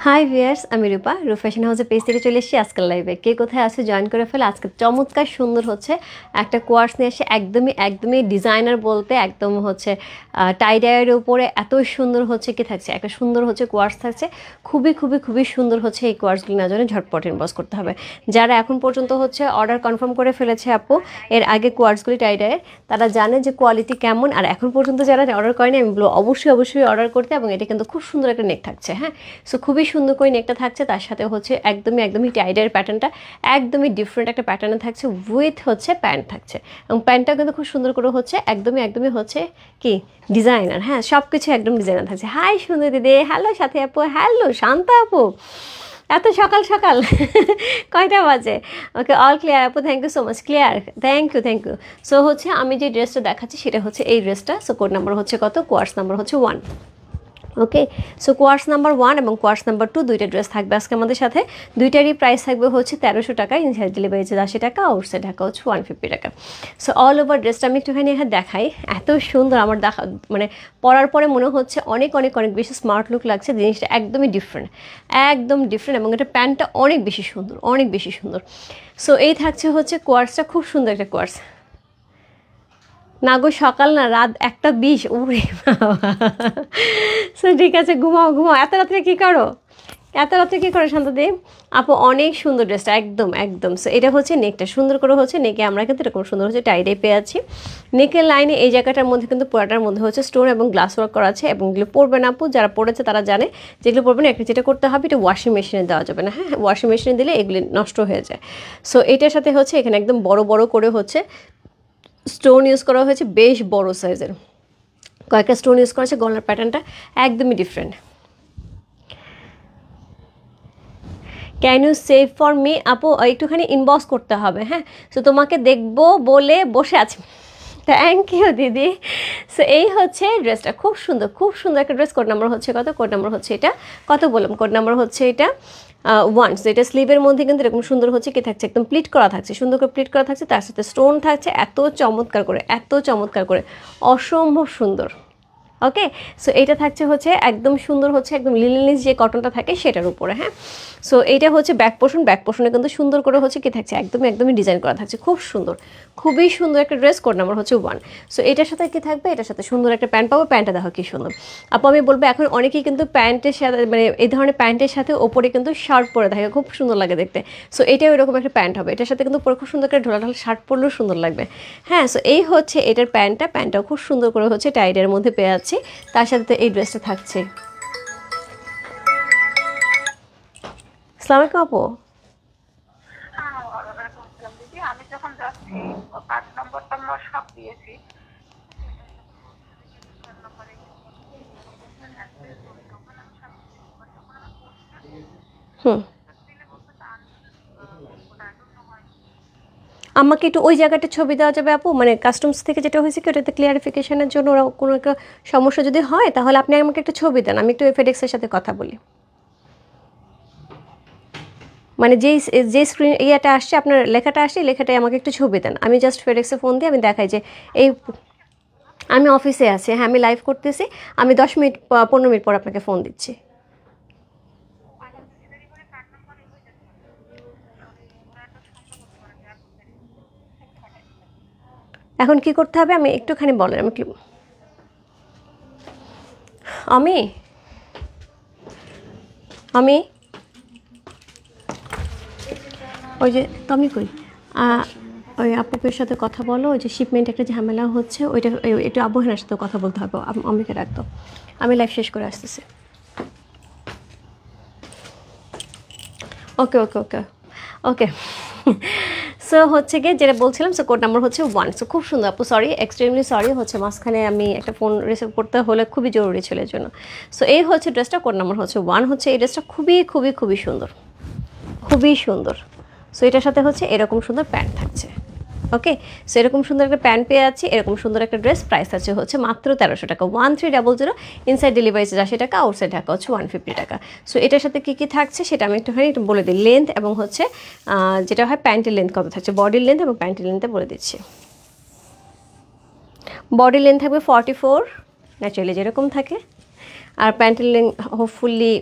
High viewers, আমি রূপা fashion হাউসের page থেকে চলে এসেছি আজকের লাইভে। কে কোথায় আছে জয়েন করে ফেলে। আজকে চমৎকার সুন্দর হচ্ছে একটা কোয়ার্স নিয়ে এসে একদমই ডিজাইনার বলতে একদম হচ্ছে টাই ডাইয়ের উপরে এত সুন্দর হচ্ছে কি থাকছে, একটা সুন্দর হচ্ছে কোয়ার্স থাকছে। খুবই সুন্দর হচ্ছে এই কোয়ার্সগুলো নেওয়ার জন্য ঝটপট ইনবক্স করতে হবে। যারা এখন পর্যন্ত হচ্ছে অর্ডার কনফার্ম করে ফেলেছে আপু এর আগে কোয়ার্সগুলি টাই ডাইয়ের, তারা জানে যে কোয়ালিটি কেমন। আর এখন পর্যন্ত যারা অর্ডার করেনি আমি বলবো অবশ্যই অর্ডার করতে। এবং এটা কিন্তু খুব সুন্দর একটা নেক থাকছে। হ্যাঁ, সো খুবই সুন্দর করে নেকটা থাকছে, তার সাথে হচ্ছে একদমই টাইডের প্যাটার্নটা একদমই ডিফারেন্ট একটা প্যাটার্নে থাকছে, উইথ হচ্ছে প্যান্ট থাকছে। এবং প্যান্টটা কিন্তু খুব সুন্দর করে হচ্ছে একদমই হচ্ছে কি ডিজাইনার। হ্যাঁ, সব কিছু একদম ডিজাইনার থাকছে। হাই সুন্দর দিদি, হ্যালো সাথী আপু, হ্যালো শান্তা আপু, এত সকাল কয়টা বাজে? ওকে, অল ক্লিয়ার আপু, thank you so much, clear, thank you. So হচ্ছে আমি যে ড্রেসটা দেখাচ্ছি সেটা হচ্ছে এই ড্রেসটা। সো কোড নাম্বার হচ্ছে কত? কোয়ার্স নাম্বার হচ্ছে 1। ওকে, সো কোয়ার্স নাম্বার 1 এবং কোয়ার্স নাম্বার 2 দুইটা ড্রেস থাকবে আজকে আমাদের সাথে। দুইটারই প্রাইস থাকবে হচ্ছে 1300 টাকা, ইনসাইড ডেলিভারি চার্জ 80 টাকা, আউটসাইড ঢাকা হচ্ছে 150 টাকা। সো অল ওভার ড্রেসটা আমি একটুখানি এখানে দেখাই। এত সুন্দর, আমার দেখা মানে পরার পরে মনে হচ্ছে অনেক বেশি স্মার্ট লুক লাগছে। জিনিসটা একদমই ডিফারেন্ট এবং এটা প্যান্টটা অনেক বেশি সুন্দর। সো এই থাকছে হচ্ছে কোয়ার্সটা, খুব সুন্দর একটা কোয়ার্স। না গো, সকাল না, রাত 1:20। ওরে বাবা, সো ঠিক আছে, ঘুমাও। এত রাত্রে কী করো শান্তাদি আপু? অনেক সুন্দর ড্রেসটা, একদম। সো এটা হচ্ছে নেকটা সুন্দর করে হচ্ছে, নেকে আমরা কিন্তু এরকম সুন্দর হচ্ছে টাইডে পেয়ে আছি। নেকের লাইনে এই জায়গাটার মধ্যে কিন্তু পুরাটার মধ্যে হচ্ছে স্টোন এবং গ্লাস ওয়ার্ক করা আছে। এবং এগুলো পরবে না আপু, যারা পড়েছে তারা জানে যেগুলো পরবে না, একটা যেটা করতে হবে, এটা ওয়াশিং মেশিনে দেওয়া যাবে না। হ্যাঁ, ওয়াশিং মেশিনে দিলে এগুলি নষ্ট হয়ে যায়। সো এটার সাথে হচ্ছে এখানে একদম বড় করে হচ্ছে স্টোন ইউজ করা হয়েছে, বেশ বড় সাইজের কয়েকটা স্টোন ইউজ করা হয়েছে। গলার প্যাটার্নটা একদমই different. Can you save for me আপু? একটুখানি ইনবক্স করতে হবে। হ্যাঁ, সো তোমাকে দেখবো বলে বসে আছি। থ্যাংক ইউ দিদি। সো এই হচ্ছে ড্রেসটা, খুব সুন্দর একটা ড্রেস। কোড নাম্বার হচ্ছে কত? কোড নাম্বার হচ্ছে এটা, কত বললাম? কোড নাম্বার হচ্ছে এটা 1। সো এটা স্লিভের মধ্যে কিন্তু এরকম সুন্দর হচ্ছে কি থাকছে, একদম প্লিট করা থাকছে, সুন্দর করে প্লিট করা থাকছে, তার সাথে স্টোন থাকছে এত চমৎকার করে, অসম্ভব সুন্দর। ওকে, সো এইটা থাকছে হচ্ছে একদম সুন্দর হচ্ছে একদম লিনেন যে কটনটা থাকে সেটার উপরে। হ্যাঁ, সো এইটা হচ্ছে ব্যাক পোর্শনে কিন্তু সুন্দর করে হচ্ছে কি থাকছে, একদমই ডিজাইন করা থাকছে, খুবই সুন্দর একটা ড্রেস। কোড নাম্বার হচ্ছে 1। সো এটার সাথে কি থাকবে? এটার সাথে সুন্দর একটা প্যান্ট পাবো। প্যান্টটা দেখো কি সুন্দর আপু। আমি বলবো এখন অনেকেই কিন্তু প্যান্টের সাথে মানে এই ধরনের প্যান্টের সাথে ওপরে কিন্তু শার্ট পরে থাকে, খুব সুন্দর লাগে দেখতে। সো এটাও এরকম একটা প্যান্ট হবে, এটার সাথে কিন্তু পরে খুব সুন্দর করে ঢোলা শার্ট পরলেও সুন্দর লাগবে। হ্যাঁ, সো এই হচ্ছে এটার প্যান্টটাও খুব সুন্দর করে হচ্ছে টাইডের মধ্যে পেয়ে যাচ্ছি, তার সাথে এই ড্রেসটা থাকছে। আসসালামু আলাইকুম আপু। আমি যখন যাচ্ছি 5 নম্বরটা আমরা সব দিয়েছি। আমাকে একটু ওই জায়গাটা ছবি দেওয়া যাবে আপু? মানে কাস্টমস থেকে যেটা হয়েছে কি ওটাতে ক্লিয়ারিফিকেশনের জন্য ওরা কোনো একটা সমস্যা যদি হয় তাহলে আপনি আমাকে একটা ছবি দেন, আমি একটু ফেডেক্সের সাথে কথা বলি। মানে যেই স্ক্রিন ইয়েটা আসছে, আপনার লেখাটা আসছে, লেখাটাই আমাকে একটু ছবি দেন। আমি জাস্ট ফেডেক্সে ফোন দিয়ে আমি দেখাই যে এই আমি অফিসে আছি। হ্যাঁ, আমি লাইভ করতেছি, আমি 10-15 মিনিট পর আপনাকে ফোন দিচ্ছি। এখন কি করতে হবে আমি একটুখানি বলেন। আমি ওই যে তুমি কই ওই আপুকের সাথে কথা বলো, ওই যে শিপমেন্ট একটা ঝামেলা হচ্ছে, ওইটা একটু আবহাওয়ার সাথে কথা বলতে হবে। অমিকে রাখতো, আমি লাইভ শেষ করে আসতেছি। ওকে সো হচ্ছে গিয়ে যেটা বলছিলাম, সো কোড নাম্বার হচ্ছে 1। সো খুব সুন্দর আপু, সরি, এক্সট্রিমলি সরি, হচ্ছে মাঝখানে আমি একটা ফোন রিসিভ করতে হলে খুবই জরুরি ছিল এর জন্য। সো এই হচ্ছে ড্রেসটা, কোড নাম্বার হচ্ছে 1। হচ্ছে এই ড্রেসটা খুবই সুন্দর। সো এটার সাথে হচ্ছে এরকম সুন্দর প্যান্ট থাকছে। ওকে, সো এরকম সুন্দর একটা প্যান্ট পেয়ে যাচ্ছি, এরকম সুন্দর একটা ড্রেস, প্রাইস আছে হচ্ছে মাত্র 1300 টাকা, 1300, ইনসাইড ডেলিভারি চার্জ 80 টাকা, আউটসাইড ঢাকা হচ্ছে 150 টাকা। সো এটার সাথে কী কী থাকছে সেটা আমি একটুখানি একটু বলে দিই, লেন্থ এবং হচ্ছে যেটা হয় প্যান্টের লেন্থ কত থাকছে, বডির লেন্থ এবং প্যান্টের লেন্থে বলে দিচ্ছি। বডির লেন্থ থাকবে 44, ন্যাচারালি যেরকম থাকে, আর প্যান্টের লেন্থ হোপফুলি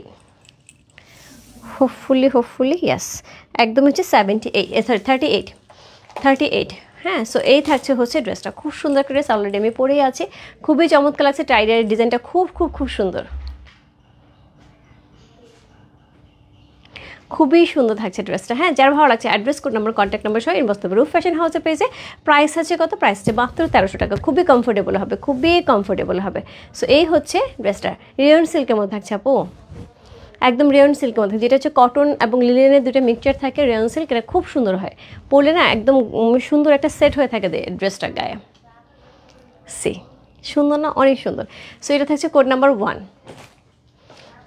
ইয়াস একদম হচ্ছে 38। হ্যাঁ, সো এই থাকছে হচ্ছে ড্রেসটা, খুব সুন্দর একটা ড্রেস, অলরেডি আমি পরেই আছি, খুবই চমৎকার লাগছে, টাইডের ডিজাইনটা খুব সুন্দর, খুবই সুন্দর থাকছে ড্রেসটা। হ্যাঁ, যার ভালো লাগছে address, code number, contact number সহ ইনবক্স করবে। রূপ ফ্যাশন হাউসে পেয়েছে, প্রাইস আছে কত, প্রাইস আছে মাত্র 1300 টাকা, খুবই কমফোর্টেবল হবে। সো এই হচ্ছে ড্রেসটা, রেয়ন সিল্কের মধ্যে থাকছে আপু, একদম রেয়ন সিল্কের মধ্যে, যেটা হচ্ছে কটন এবং লিলেনের দুটো মিক্সচার থাকে, রেয়ন সিল্ক, এটা খুব সুন্দর হয়, পরলে না একদম সুন্দর একটা সেট হয়ে থাকে ড্রেসটার গায়ে। সুন্দর না, অনেক সুন্দর। সো এটা থাকছে কোড নাম্বার 1,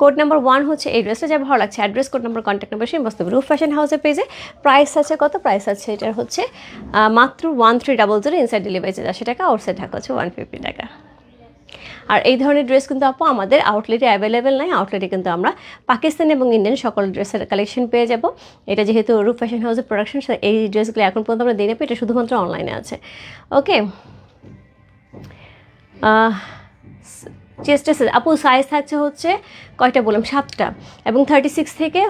কোড নাম্বার 1 হচ্ছে এই ড্রেসটা, যা ভালো লাগছে address, code number, contact number সেই বস্তু। রূপ ফ্যাশন হাউসের পেজে প্রাইস আছে কত, প্রাইস আছে এটার হচ্ছে মাত্র 1300, ইনসাইড ডেলিভারি চার্জ 80 টাকা, আউটসাইড ঢাকা হচ্ছে 150 টাকা। আর এই ধরনের ড্রেস কিন্তু আপু আমাদের আউটলেটে অ্যাভেলেবেল নাই, আউটলেটে কিন্তু আমরা পাকিস্তানি এবং ইন্ডিয়ান সকল ড্রেসের কালেকশন পেয়ে যাব। এটা যেহেতু রূপ ফ্যাশন হাউসের প্রোডাকশন, এই ড্রেসগুলো এখন পর্যন্ত আমরা দিয়ে নেবো, এটা শুধুমাত্র অনলাইনে আছে। ওকে, চেস্টের আপু সাইজ থাকছে হচ্ছে কয়টা বললাম, 7টা, এবং 36 থেকে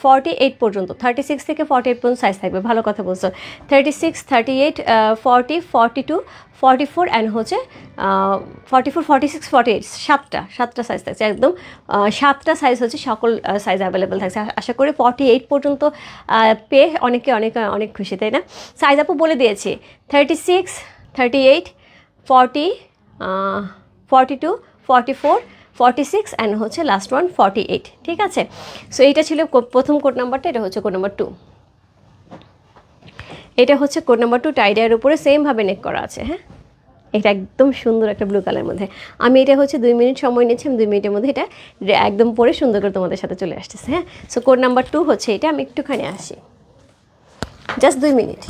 48 পর্যন্ত, 36 থেকে 48 পর্যন্ত সাইজ থাকবে, ভালো কথা বলছো, 36, 38, 40, 42, 44 অ্যান্ড হচ্ছে 44, 46, 48, 7টা সাইজ থাকছে, একদম 7টা সাইজ হচ্ছে, সকল সাইজ অ্যাভেলেবেল থাকছে। আশা করি 48 পর্যন্ত পেয়ে অনেক খুশি, তাই না? সাইজ আপু বলে দিয়েছি, 36, 38, 40, 42, 44, 46 অ্যান্ড হচ্ছে লাস্ট ওয়ান 48, ঠিক আছে? সো এইটা ছিল প্রথম কোড নাম্বারটা, এটা হচ্ছে কোড নাম্বার 2, এটা হচ্ছে কোড নাম্বার 2, টাইডার উপরে সেমভাবে নেক করা আছে। হ্যাঁ, এটা একদম সুন্দর একটা ব্লু কালারের মধ্যে, আমি এটা হচ্ছে 2 মিনিট সময় নিচ্ছি, আমি 2 মিনিটের মধ্যে এটা একদম পরে সুন্দর করে তোমাদের সাথে চলে আসতেছে। হ্যাঁ, সো কোড নাম্বার 2 হচ্ছে এটা, আমি একটুখানি আসি, জাস্ট 2 মিনিট।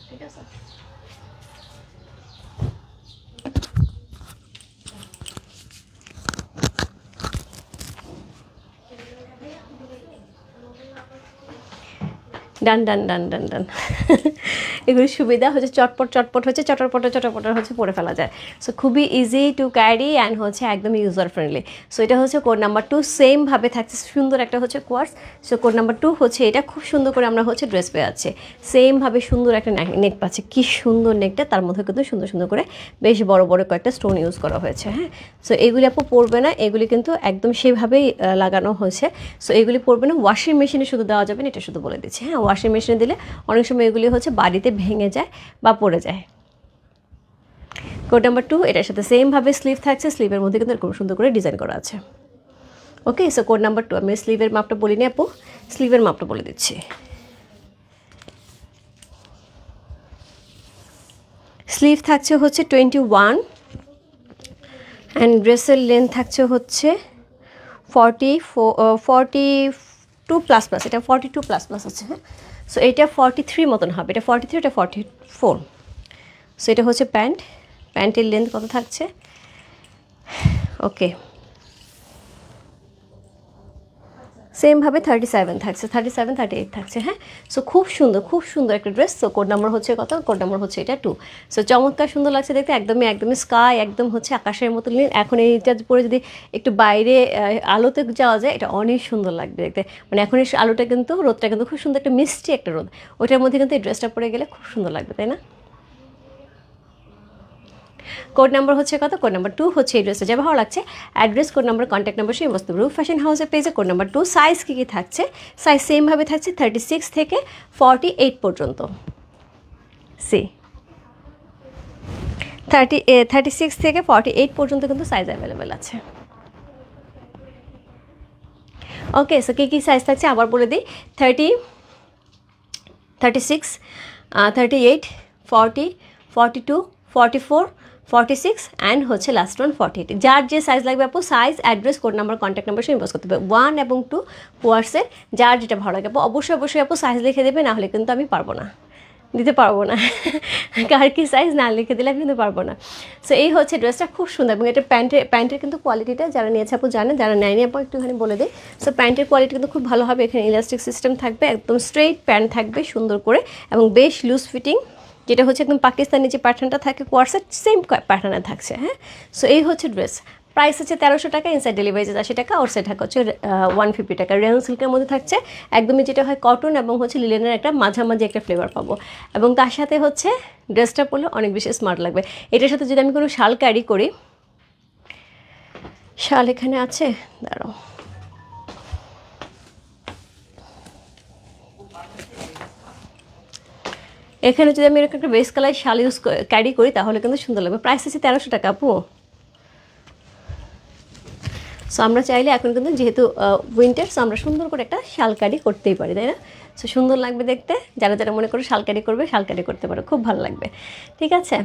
ঠিক আছে। ডান ডান ডান ডান ডান এগুলি সুবিধা হচ্ছে চটপট চটপট হচ্ছে চটপট হচ্ছে পরে ফেলা যায়। সো খুবই ইজি টু ক্যারি অ্যান্ড হচ্ছে একদম ইউজার ফ্রেন্ডলি। সো এটা হচ্ছে কোড নাম্বার 2, সেমভাবে থাকছে সুন্দর একটা হচ্ছে কোয়ার্স। সো কোড নাম্বার 2 হচ্ছে এটা, খুব সুন্দর করে আমরা হচ্ছে ড্রেস পেয়ে যাচ্ছি, সেমভাবে সুন্দর একটা নেক পাচ্ছে, কি সুন্দর নেকটা, তার মধ্যে কিন্তু সুন্দর সুন্দর করে বেশ বড় বড় কয়েকটা স্টোন ইউজ করা হয়েছে। হ্যাঁ, সো এগুলি আপু পরবে না, এগুলি কিন্তু একদম সেভাবেই লাগানো হয়েছে। সো এগুলি পরবে না, ওয়াশিং মেশিনে শুধু দেওয়া যাবে না, এটা শুধু বলে দিচ্ছি। হ্যাঁ, ওয়াশিং মেশিনে দিলে অনেক সময় এগুলি হচ্ছে বাড়িতে ভেঙে যায় বা পড়ে যায়। কোড নাম্বার 2 এটার সাথে সেমভাবে স্লিভ থাকছে, স্লিভের মধ্যে কিন্তু খুব সুন্দর করে ডিজাইন করা আছে। ওকে, সো কোড নাম্বার 2, আমি স্লিভের মাপটা বলিনি আপু, স্লিভের মাপটা বলে দিচ্ছি। স্লিভ থাকছে হচ্ছে 21 অ্যান্ড ড্রেসের লেন্থ থাকছে হচ্ছে 42 প্লাস প্লাস, এটা 42 প্লাস প্লাস আছে। হ্যাঁ, সো এটা 43 মতন হবে, এটা 43, এটা 44। সো এটা হচ্ছে প্যান্টের লেন্থ কত থাকছে? ওকে, সেমভাবে 37 থাকছে, 37, 38 থাকছে। হ্যাঁ, সো খুব সুন্দর একটা ড্রেস। সো কোড নাম্বার হচ্ছে কত? কোড নাম্বার হচ্ছে এটা 2। সো চমৎকার সুন্দর লাগছে দেখতে, একদমই স্কাই, একদম হচ্ছে আকাশের মতো নীল। এখন এইটা পরে যদি একটু বাইরে আলোতে যাওয়া যায়, এটা অনেক সুন্দর লাগবে দেখতে। মানে এখন এই আলোটা কিন্তু, রোদটা কিন্তু খুব সুন্দর, একটা মিষ্টি একটা রোদ, ওটার মধ্যে কিন্তু এই ড্রেসটা পরে গেলে খুব সুন্দর লাগবে, তাই না? কোড নাম্বার হচ্ছে কত? কোড নাম্বার 2 হচ্ছে এই ড্রেসটা। যা ভালো লাগছে address, code number, contact number, সেই বস্তু রূপ ফ্যাশন হাউসের পেজে। কোড নাম্বার 2, সাইজ কী থাকছে? সাইজ সেমভাবে থাকছে 36 থেকে 48 পর্যন্ত। 36 থেকে 48 পর্যন্ত কিন্তু সাইজ অ্যাভেলেবেল আছে। ওকে, সো কী সাইজ থাকছে আবার বলে দিই, 36, 38, 40, 42, 44, 46 অ্যান্ড হচ্ছে লাস্ট ওয়ান 48। যার যে সাইজ লাগবে আপু, size, address, code number, contact number সে ইনবক্স করতে হবে। 1 এবং 2 কোয়ার্সের যার যেটা ভালো লাগে আপু অবশ্যই আপু সাইজ লিখে দেবে, না হলে কিন্তু আমি দিতে পারবো না কার কি সাইজ না লিখে দিলে আমি কিন্তু পারবো না। সো এই হচ্ছে ড্রেসটা, খুব সুন্দর। এবং এটা প্যান্টের কিন্তু কোয়ালিটিটা যারা নিয়েছে আপু জানেন, যারা নেয়নি আপু একটুখানি বলে দিই। সো প্যান্টের কোয়ালিটি কিন্তু খুব ভালো হবে, এখানে ইলাস্টিক সিস্টেম থাকবে, একদম স্ট্রেইট প্যান্ট থাকবে সুন্দর করে এবং বেশ লুজ ফিটিং, যেটা হচ্ছে একদম পাকিস্তানি যে প্যাটার্নটা থাকে কোয়ার্সের সেম প্যাটার্নে থাকছে। হ্যাঁ, সো এই হচ্ছে ড্রেস। প্রাইস হচ্ছে 1300 টাকা, ইনসাইড ডেলিভারি 80 টাকা, আউটসাইড ঢাকা হচ্ছে 150 টাকা। রেয়ন সিল্কের মধ্যে থাকছে, একদমই যেটা হয় কটন এবং হচ্ছে লিলেনের একটা মাঝামাঝি একটা ফ্লেভার পাবো। এবং তার সাথে হচ্ছে ড্রেসটা পরলে অনেক বেশি স্মার্ট লাগবে। এটার সাথে যদি আমি কোনো শাল ক্যারি করি, শাল এখানে আছে, দাঁড়াও, এখানে যদি আমি এরকম একটা বেস কালার শাল ক্যারি করি তাহলে কিন্তু সুন্দর লাগবে। প্রাইস হচ্ছে 1300 টাকা আপু। সো আমরা চাইলে এখন কিন্তু যেহেতু উইন্টার, সো আমরা সুন্দর করে একটা শাল ক্যারি করতেই পারি, তাই না? সো সুন্দর লাগবে দেখতে, যারা মনে করে শাল ক্যারি করবে, শাল ক্যারি করতে পারো, খুব ভালো লাগবে। ঠিক আছে,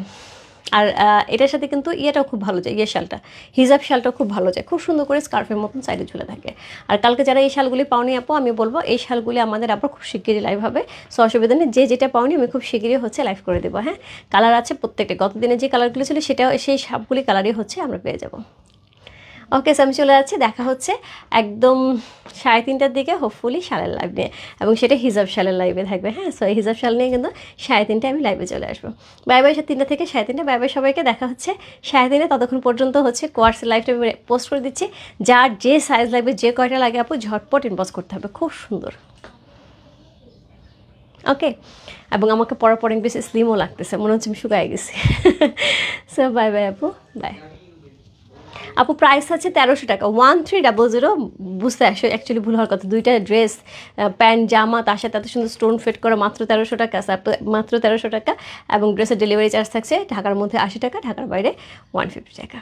আর এটার সাথে কিন্তু ইয়েটাও খুব ভালো যায়, শালটা, হিজাব শালটাও খুব ভালো যায়, খুব সুন্দর করে স্কার্ফের মতন সাইডে ঝুলে থাকে। আর কালকে যারা এই শালগুলি পাওনি আপু, আমি বলবো এই শালগুলি আমাদের আবার খুব শিগগিরই লাইভ হবে। সো অসুবিধা নেই, যেটা পাওনি আমি খুব শিগগিরই হচ্ছে লাইভ করে দেবো। হ্যাঁ, কালার আছে প্রত্যেকটা, গতদিনে যে কালারগুলো ছিল সেটাও, সেই সবগুলি কালারই হচ্ছে আমরা পেয়ে যাবো। ওকে, সো আমি চলে যাচ্ছি, দেখা হচ্ছে একদম 3:30টার দিকে হোপফুলি শালের লাইভ নিয়ে, এবং সেটা হিজাব শালের লাইভে থাকবে। হ্যাঁ, সো এই হিজাব শাল নিয়ে কিন্তু 3:30টায় আমি লাইভে চলে আসবো। বাই বাই, 3টা থেকে 3:30, বাই বাই সবাইকে, দেখা হচ্ছে 3:30। ততক্ষণ পর্যন্ত হচ্ছে কোয়ার্সের লাইভটা আমি পোস্ট করে দিচ্ছি। যার যে সাইজ লাগবে, যে কয়টা লাগে আপু, ঝটপট ইনবক্স করতে হবে, খুব সুন্দর। ওকে, এবং আমাকে পরার পর বেশি স্লিমও লাগতেছে, মনে হচ্ছে আমি শুকায় গেছি। সো বাই বাই আপু, বাই আপু। প্রাইস আছে 1300 টাকা, 1300, বুঝতে আসো অ্যাকচুয়ালি ভুল হওয়ার কথা, দুইটা ড্রেস, প্যান্ট, জামা, তার সাথে এত সুন্দর স্টোন ফিট করা, মাত্র 1300 টাকা, মাত্র 1300 টাকা। এবং ড্রেসের ডেলিভারি চার্জ থাকছে ঢাকার মধ্যে 80 টাকা, ঢাকার বাইরে 150 টাকা।